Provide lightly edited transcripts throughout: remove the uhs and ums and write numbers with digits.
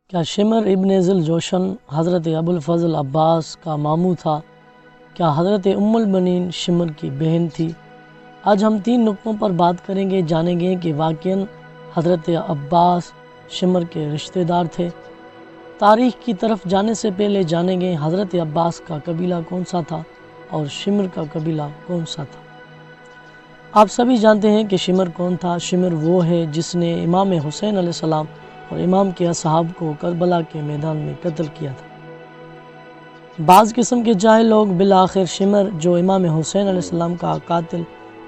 کیا شمر ابن ذی الجوشن حضرت ابوالفضل عباس کا ماموں تھا؟ کیا حضرت ام البنین شمر کی بہن تھی؟ آج ہم 3 نقطوں پر بات کریں گے، جانیں گے کہ واقعاً حضرت عباس شمر کے رشتہ دار تھے۔ تاریخ کی طرف جانے سے پہلے جانیں گے حضرت عباس کا قبیلہ کون سا تھا اور شمر کا قبیلہ کون سا تھا۔ آپ سبھی جانتے ہیں کہ شمر کون تھا۔ شمر وہ ہے جس نے امام حسین علیہ السلام اور امام کے اصحاب کو کربلا کے میدان میں قتل کیا تھا۔ بعض قسم کے جاہل لوگ بالآخر شمر جو امام حسین علیہ السلام کا قاتل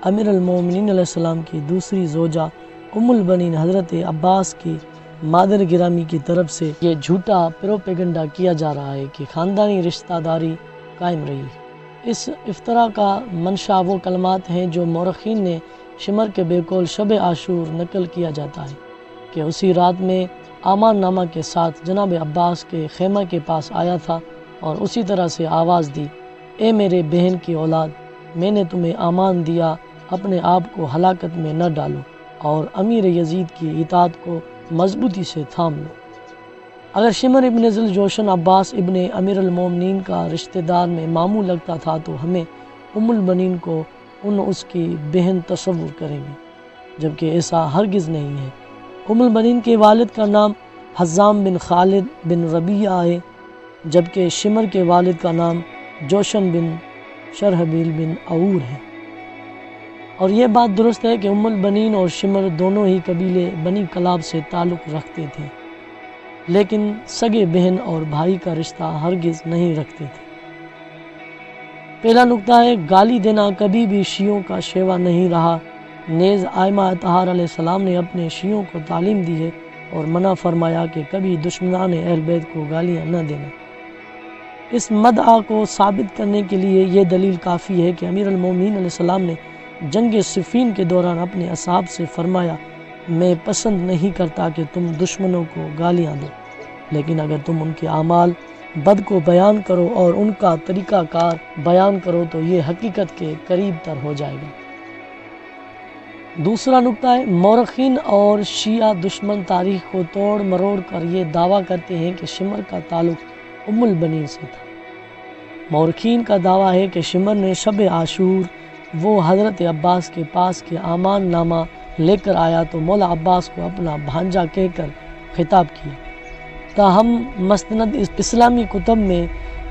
امیر المومنین علیہ السلام کی دوسری زوجہ ام البنین حضرت عباس کی مادر گرامی کی طرف سے یہ جھوٹا پروپیگنڈا کیا جا رہا ہے کہ خاندانی رشتہ داری قائم رہی۔ اس افتراء کا منشا وہ کلمات ہیں جو مورخین نے شمر کے بیقول شب عاشور نقل کیا جاتا ہے کہ اسی رات میں آمان نامہ کے ساتھ جناب عباس کے خیمہ کے پاس آیا تھا اور اسی طرح سے آواز دی، اے میرے بہن کی اولاد، میں نے تمہیں امان دیا، اپنے آپ کو ہلاکت میں نہ ڈالو اور امیر یزید کی اطاعت کو مضبوطی سے تھام لو۔ اگر شمر ابن ذی الجوشن عباس ابن امیر المومنین کا رشتہ دار میں ماموں لگتا تھا تو ہمیں ام البنین کو اس کی بہن تصور کریں گے، جبکہ ایسا ہرگز نہیں ہے۔ ام البنین کے والد کا نام حزام بن خالد بن ربیعہ ہے، جبکہ شمر کے والد کا نام جوشن بن شرحبیل بن عور ہے۔ اور یہ بات درست ہے کہ ام البنین اور شمر دونوں ہی قبیلے بنی کلاب سے تعلق رکھتے تھے، لیکن سگے بہن اور بھائی کا رشتہ ہرگز نہیں رکھتے تھے۔ پہلا نقطہ ہے، گالی دینا کبھی بھی شیعوں کا شیوا نہیں رہا، نیز ائمہ اطہار علیہ السلام نے اپنے شیعوں کو تعلیم دی ہے اور منع فرمایا کہ کبھی دشمنان اہل بیت کو گالیاں نہ دینا۔ اس مدعا کو ثابت کرنے کے لیے یہ دلیل کافی ہے کہ امیر المومنین علیہ السلام نے جنگ صفین کے دوران اپنے اصحاب سے فرمایا، میں پسند نہیں کرتا کہ تم دشمنوں کو گالیاں دو، لیکن اگر تم ان کے اعمال بد کو بیان کرو اور ان کا طریقہ کار بیان کرو تو یہ حقیقت کے قریب تر ہو جائے گا۔ دوسرا نقطہ ہے، مورخین اور شیعہ دشمن تاریخ کو توڑ مروڑ کر یہ دعویٰ کرتے ہیں کہ شمر کا تعلق ام البنین سے تھا۔ مورخین کا دعویٰ ہے کہ شمر نے شب عاشور وہ حضرت عباس کے پاس کے امان نامہ لے کر آیا تو مولا عباس کو اپنا بھانجا کہہ کر خطاب کیا۔ تاہم مستند اسلامی کتب میں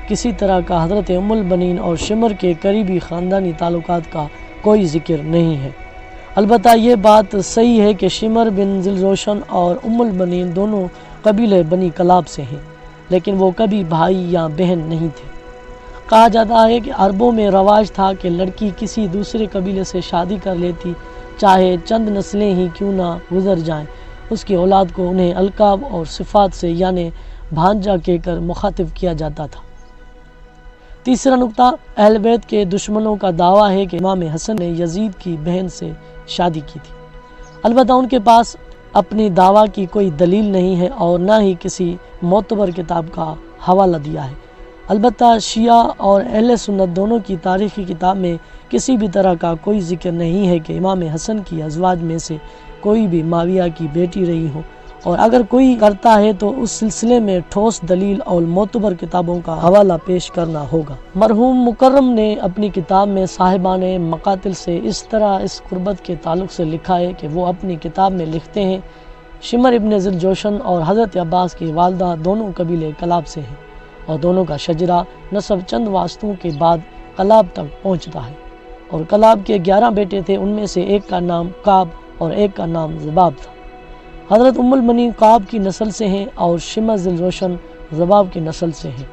کسی طرح کا حضرت ام البنین اور شمر کے قریبی خاندانی تعلقات کا کوئی ذکر نہیں ہے۔ البتہ یہ بات صحیح ہے کہ شمر بن ذی الجوشن اور ام البنین دونوں قبیلے بنی کلاب سے ہیں، لیکن وہ کبھی بھائی یا بہن نہیں تھے۔ کہا جاتا ہے کہ عربوں میں رواج تھا کہ لڑکی کسی دوسرے قبیلے سے شادی کر لیتی، چاہے چند نسلیں ہی کیوں نہ گزر جائیں، اس کی اولاد کو انہیں القاب اور صفات سے یعنی بھانجا کہہ کر مخاطب کیا جاتا تھا۔ تیسرا نقطہ، اہل بیت کے دشمنوں کا دعویٰ ہے کہ امام حسن نے یزید کی بہن سے شادی کی تھی۔ البتہ ان کے پاس اپنی دعویٰ کی کوئی دلیل نہیں ہے اور نہ ہی کسی معتبر کتاب کا حوالہ دیا ہے۔ البتہ شیعہ اور اہل سنت دونوں کی تاریخی کتاب میں کسی بھی طرح کا کوئی ذکر نہیں ہے کہ امام حسن کی ازواج میں سے کوئی بھی معاویہ کی بیٹی رہی ہو، اور اگر کوئی کرتا ہے تو اس سلسلے میں ٹھوس دلیل اور معتبر کتابوں کا حوالہ پیش کرنا ہوگا۔ مرحوم مکرم نے اپنی کتاب میں صاحبان مقاتل سے اس طرح اس قربت کے تعلق سے لکھا ہے کہ وہ اپنی کتاب میں لکھتے ہیں، شمر ابن ذی الجوشن اور حضرت عباس کی والدہ دونوں قبیلے کلاب سے ہیں اور دونوں کا شجرہ نسب چند واسطوں کے بعد کلاب تک پہنچتا ہے، اور کلاب کے 11 بیٹے تھے، ان میں سے ایک کا نام کعب اور ایک کا نام زباب تھا۔ حضرت ام البنین کعب کی نسل سے ہیں اور شمر ذی الجوشن زباب کی نسل سے ہیں۔